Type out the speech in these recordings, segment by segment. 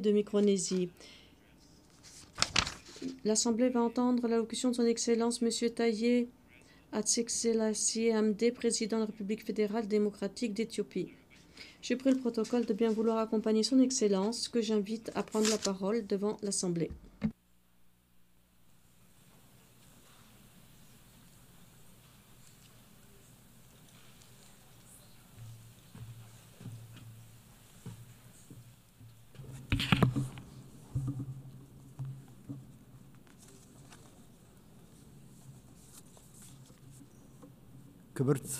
de Micronésie. L'Assemblée va entendre l'allocution de son Excellence M. Taye Haile-Selassie Hamdé, président de la République fédérale démocratique d'Éthiopie. J'ai pris le protocole de bien vouloir accompagner son Excellence, que j'invite à prendre la parole devant l'Assemblée. ክብርት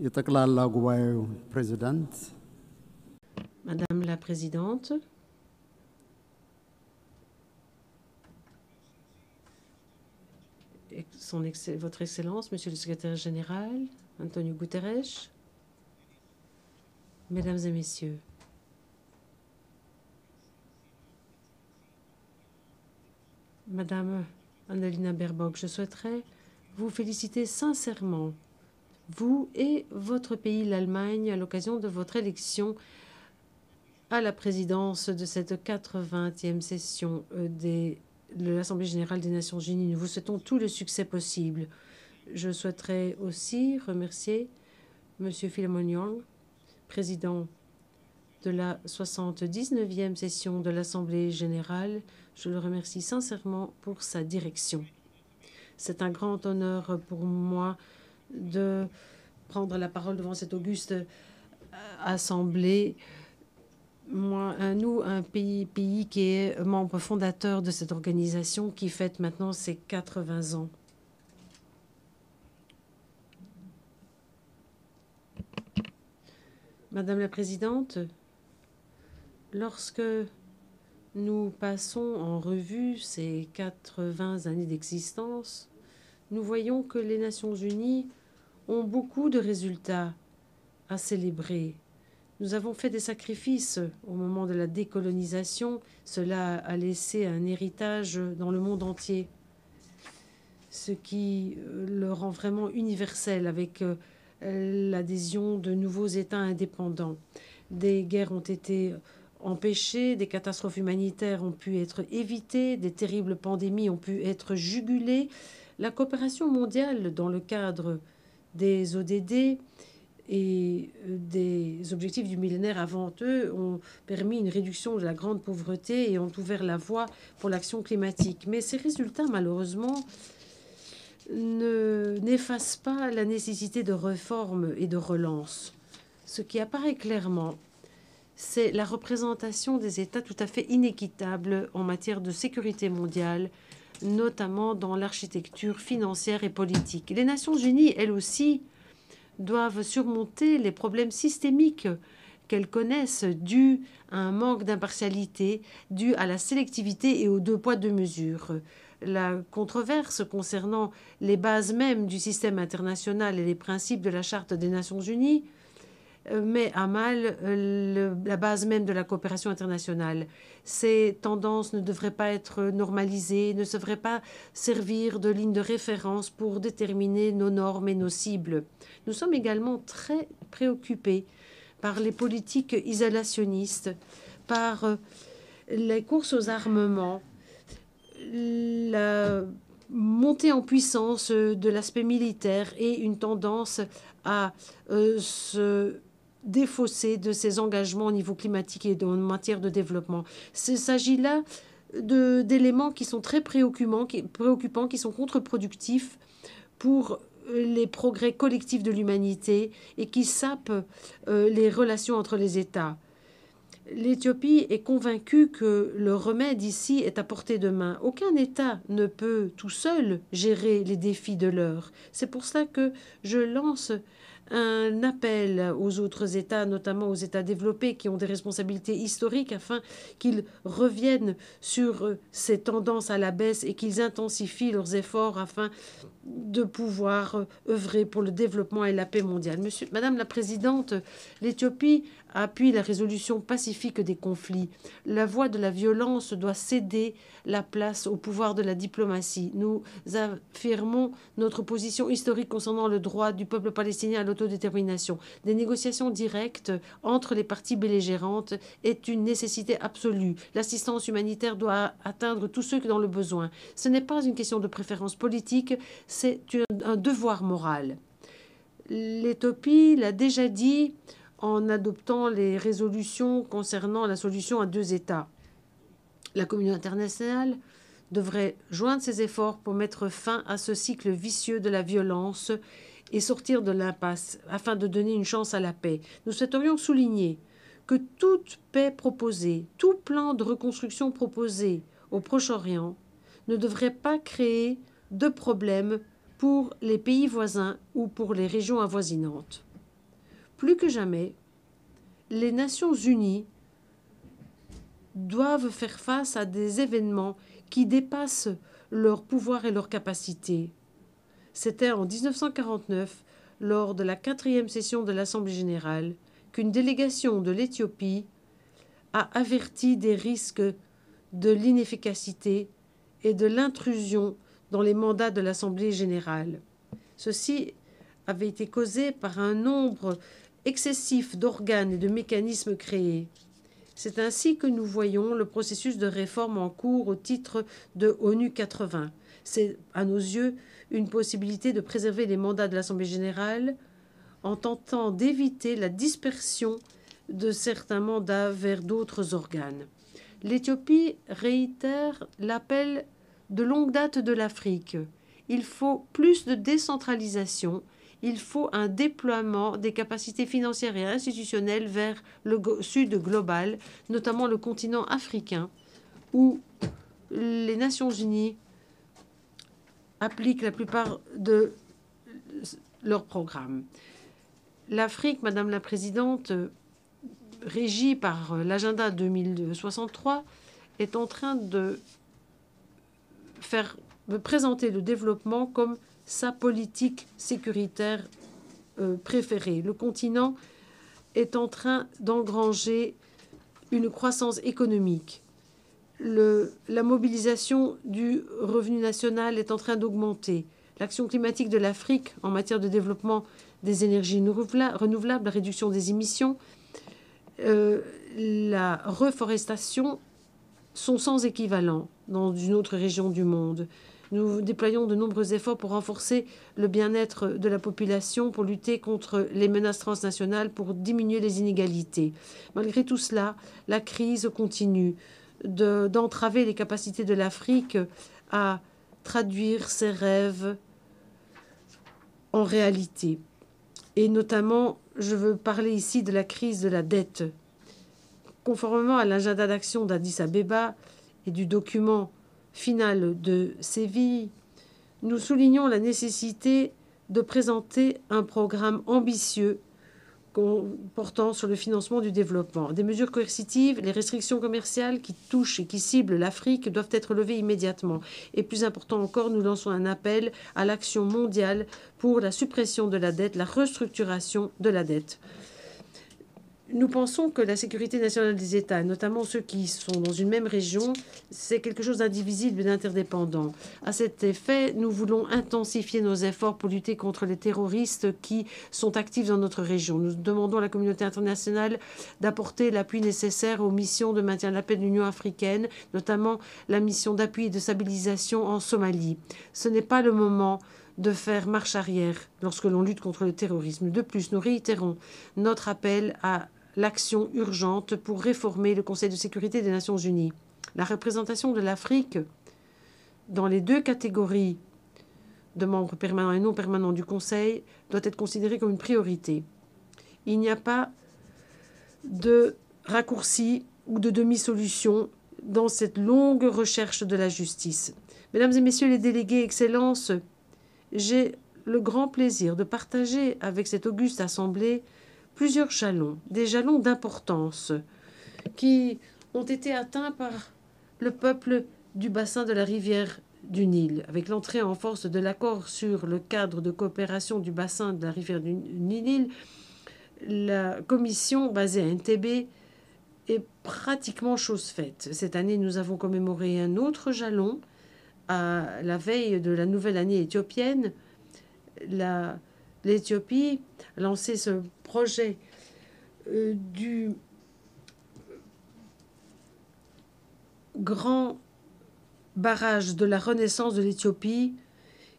የጠቅላላ ጉባኤው ፕሬዝዳንት፣ Madame la Présidente, Votre Excellence, Monsieur le Secrétaire général, Antonio Guterres, Mesdames et Messieurs, Madame Annalena Baerbock, je souhaiterais vous féliciter sincèrement, vous et votre pays, l'Allemagne, à l'occasion de votre élection à la présidence de cette 80e session de l'Assemblée générale des Nations unies. Nous vous souhaitons tout le succès possible. Je souhaiterais aussi remercier M. Philemon Young, président de la 79e session de l'Assemblée générale. Je le remercie sincèrement pour sa direction. C'est un grand honneur pour moi de prendre la parole devant cette auguste assemblée. Nous, un pays qui est membre fondateur de cette organisation qui fête maintenant ses 80 ans. Madame la Présidente, lorsque nous passons en revue ces 80 années d'existence, nous voyons que les Nations unies ont beaucoup de résultats à célébrer. Nous avons fait des sacrifices au moment de la décolonisation. Cela a laissé un héritage dans le monde entier, ce qui le rend vraiment universel avec l'adhésion de nouveaux États indépendants. Des guerres ont été empêchées, des catastrophes humanitaires ont pu être évitées, des terribles pandémies ont pu être jugulées. La coopération mondiale dans le cadre des ODD et des objectifs du millénaire avant eux ont permis une réduction de la grande pauvreté et ont ouvert la voie pour l'action climatique. Mais ces résultats, malheureusement, n'effacent pas la nécessité de réforme et de relance. Ce qui apparaît clairement, c'est la représentation des États tout à fait inéquitable en matière de sécurité mondiale, notamment dans l'architecture financière et politique. Les Nations unies, elles aussi, doivent surmonter les problèmes systémiques qu'elles connaissent dus à un manque d'impartialité, dû à la sélectivité et aux deux poids, deux mesures. La controverse concernant les bases mêmes du système international et les principes de la Charte des Nations unies met à mal la base même de la coopération internationale. Ces tendances ne devraient pas être normalisées, ne devraient pas servir de ligne de référence pour déterminer nos normes et nos cibles. Nous sommes également très préoccupés par les politiques isolationnistes, par les courses aux armements, la montée en puissance de l'aspect militaire et une tendance à se défausser de ses engagements au niveau climatique et en matière de développement. Il s'agit là d'éléments qui sont très préoccupants, qui sont contre-productifs pour les progrès collectifs de l'humanité et qui sapent les relations entre les États. L'Éthiopie est convaincue que le remède ici est à portée de main. Aucun État ne peut tout seul gérer les défis de l'heure. C'est pour cela que je lance un appel aux autres États, notamment aux États développés qui ont des responsabilités historiques, afin qu'ils reviennent sur ces tendances à la baisse et qu'ils intensifient leurs efforts afin de pouvoir œuvrer pour le développement et la paix mondiale. Madame la Présidente, l'Éthiopie appuie la résolution pacifique des conflits. La voie de la violence doit céder la place au pouvoir de la diplomatie. Nous affirmons notre position historique concernant le droit du peuple palestinien à l'autodétermination. Des négociations directes entre les parties belligérantes est une nécessité absolue. L'assistance humanitaire doit atteindre tous ceux qui ont le besoin. Ce n'est pas une question de préférence politique, c'est un devoir moral. L'Éthiopie l'a déjà dit en adoptant les résolutions concernant la solution à 2 États. La communauté internationale devrait joindre ses efforts pour mettre fin à ce cycle vicieux de la violence et sortir de l'impasse afin de donner une chance à la paix. Nous souhaiterions souligner que toute paix proposée, tout plan de reconstruction proposé au Proche-Orient ne devrait pas créer de problèmes pour les pays voisins ou pour les régions avoisinantes. Plus que jamais, les Nations unies doivent faire face à des événements qui dépassent leur pouvoir et leur capacité. C'était en 1949, lors de la 4e session de l'Assemblée générale, qu'une délégation de l'Éthiopie a averti des risques de l'inefficacité et de l'intrusion dans les mandats de l'Assemblée générale. Ceci avait été causé par un nombre excessif d'organes et de mécanismes créés. C'est ainsi que nous voyons le processus de réforme en cours au titre de ONU 80. C'est, à nos yeux, une possibilité de préserver les mandats de l'Assemblée générale en tentant d'éviter la dispersion de certains mandats vers d'autres organes. L'Éthiopie réitère l'appel de longue date de l'Afrique. Il faut plus de décentralisation. Il faut un déploiement des capacités financières et institutionnelles vers le sud global, notamment le continent africain, où les Nations unies appliquent la plupart de leurs programmes. L'Afrique, Madame la Présidente, régie par l'agenda 2063, est en train de présenter le développement comme sa politique sécuritaire préférée. Le continent est en train d'engranger une croissance économique. La mobilisation du revenu national est en train d'augmenter. L'action climatique de l'Afrique en matière de développement des énergies renouvelables, la réduction des émissions, la reforestation sont sans équivalent dans une autre région du monde. Nous déployons de nombreux efforts pour renforcer le bien-être de la population, pour lutter contre les menaces transnationales, pour diminuer les inégalités. Malgré tout cela, la crise continue d'entraver les capacités de l'Afrique à traduire ses rêves en réalité. Et notamment, je veux parler ici de la crise de la dette. Conformément à l'agenda d'action d'Addis Abeba et du document final de Séville, nous soulignons la nécessité de présenter un programme ambitieux portant sur le financement du développement. Des mesures coercitives, les restrictions commerciales qui touchent et qui ciblent l'Afrique doivent être levées immédiatement. Et plus important encore, nous lançons un appel à l'action mondiale pour la suppression de la dette, la restructuration de la dette. Nous pensons que la sécurité nationale des États, notamment ceux qui sont dans une même région, c'est quelque chose d'indivisible et d'interdépendant. À cet effet, nous voulons intensifier nos efforts pour lutter contre les terroristes qui sont actifs dans notre région. Nous demandons à la communauté internationale d'apporter l'appui nécessaire aux missions de maintien de la paix de l'Union africaine, notamment la mission d'appui et de stabilisation en Somalie. Ce n'est pas le moment de faire marche arrière lorsque l'on lutte contre le terrorisme. De plus, nous réitérons notre appel à l'action urgente pour réformer le Conseil de sécurité des Nations unies. La représentation de l'Afrique dans les 2 catégories de membres permanents et non permanents du Conseil doit être considérée comme une priorité. Il n'y a pas de raccourci ou de demi-solution dans cette longue recherche de la justice. Mesdames et messieurs les délégués, Excellences, j'ai le grand plaisir de partager avec cette auguste assemblée plusieurs jalons, des jalons d'importance qui ont été atteints par le peuple du bassin de la rivière du Nil. Avec l'entrée en force de l'accord sur le cadre de coopération du bassin de la rivière du Nil, la commission basée à Entebbe est pratiquement chose faite. Cette année, nous avons commémoré un autre jalon à la veille de la nouvelle année éthiopienne. L'Éthiopie a lancé ce projet du grand barrage de la renaissance de l'Éthiopie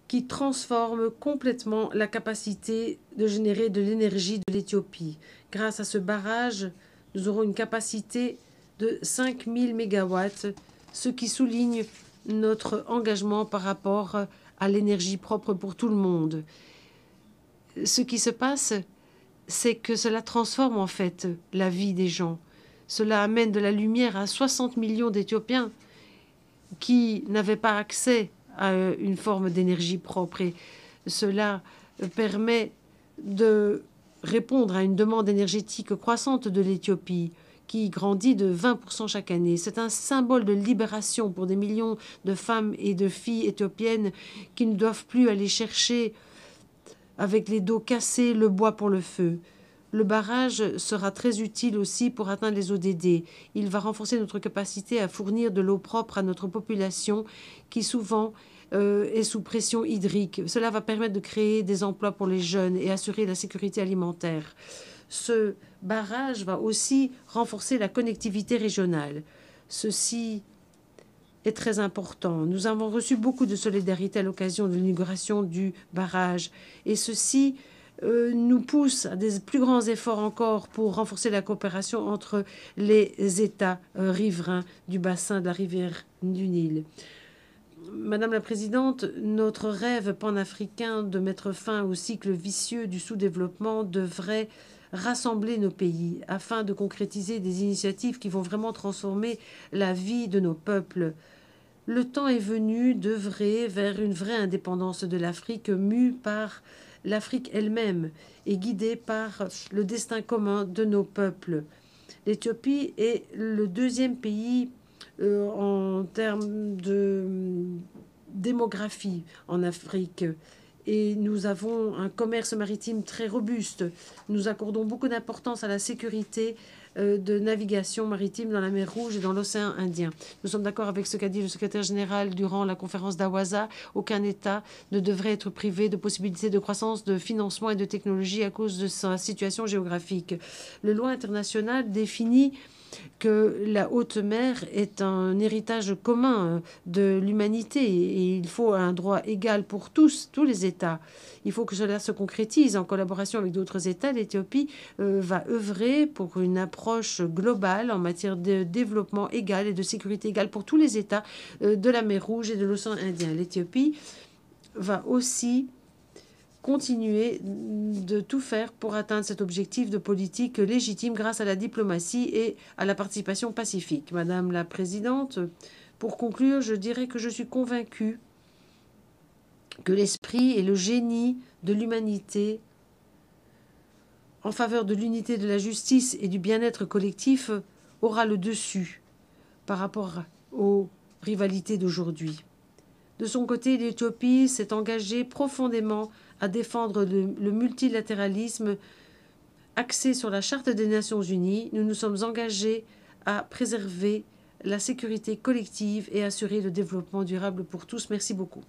qui transforme complètement la capacité de générer de l'énergie de l'Éthiopie. Grâce à ce barrage, nous aurons une capacité de 5000 mégawatts, ce qui souligne notre engagement par rapport à l'énergie propre pour tout le monde. Ce qui se passe, c'est que cela transforme en fait la vie des gens. Cela amène de la lumière à 60 millions d'Éthiopiens qui n'avaient pas accès à une forme d'énergie propre. Et cela permet de répondre à une demande énergétique croissante de l'Éthiopie, qui grandit de 20% chaque année. C'est un symbole de libération pour des millions de femmes et de filles éthiopiennes qui ne doivent plus aller chercher avec les dos cassés le bois pour le feu. Le barrage sera très utile aussi pour atteindre les ODD. Il va renforcer notre capacité à fournir de l'eau propre à notre population qui souvent est sous pression hydrique. Cela va permettre de créer des emplois pour les jeunes et assurer la sécurité alimentaire. Ce barrage va aussi renforcer la connectivité régionale. Ceci est très important. Nous avons reçu beaucoup de solidarité à l'occasion de l'inauguration du barrage et ceci nous pousse à des plus grands efforts encore pour renforcer la coopération entre les États riverains du bassin de la rivière du Nil. Madame la Présidente, notre rêve panafricain de mettre fin au cycle vicieux du sous-développement devrait rassembler nos pays afin de concrétiser des initiatives qui vont vraiment transformer la vie de nos peuples. Le temps est venu d'œuvrer vers une vraie indépendance de l'Afrique, mue par l'Afrique elle-même et guidée par le destin commun de nos peuples. L'Éthiopie est le deuxième pays en termes de démographie en Afrique. Et nous avons un commerce maritime très robuste. Nous accordons beaucoup d'importance à la sécurité de navigation maritime dans la mer Rouge et dans l'océan Indien. Nous sommes d'accord avec ce qu'a dit le secrétaire général durant la conférence d'Awaza. Aucun État ne devrait être privé de possibilités de croissance, de financement et de technologie à cause de sa situation géographique. Le loi internationale définit que la haute mer est un héritage commun de l'humanité et il faut un droit égal pour tous les États. Il faut que cela se concrétise en collaboration avec d'autres États. L'Éthiopie va œuvrer pour une approche globale en matière de développement égal et de sécurité égale pour tous les États de la mer Rouge et de l'océan Indien. L'Éthiopie va aussi continuer de tout faire pour atteindre cet objectif de politique légitime grâce à la diplomatie et à la participation pacifique. Madame la Présidente, pour conclure, je dirais que je suis convaincue que l'esprit et le génie de l'humanité en faveur de l'unité, de la justice et du bien-être collectif aura le dessus par rapport aux rivalités d'aujourd'hui. De son côté, l'Éthiopie s'est engagée profondément à défendre le multilatéralisme axé sur la Charte des Nations Unies. Nous nous sommes engagés à préserver la sécurité collective et assurer le développement durable pour tous. Merci beaucoup.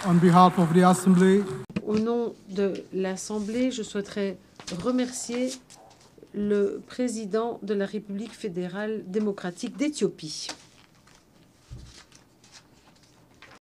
On behalf of the Assembly, au nom de l'Assemblée, je souhaiterais remercier le président de la République fédérale démocratique d'Éthiopie.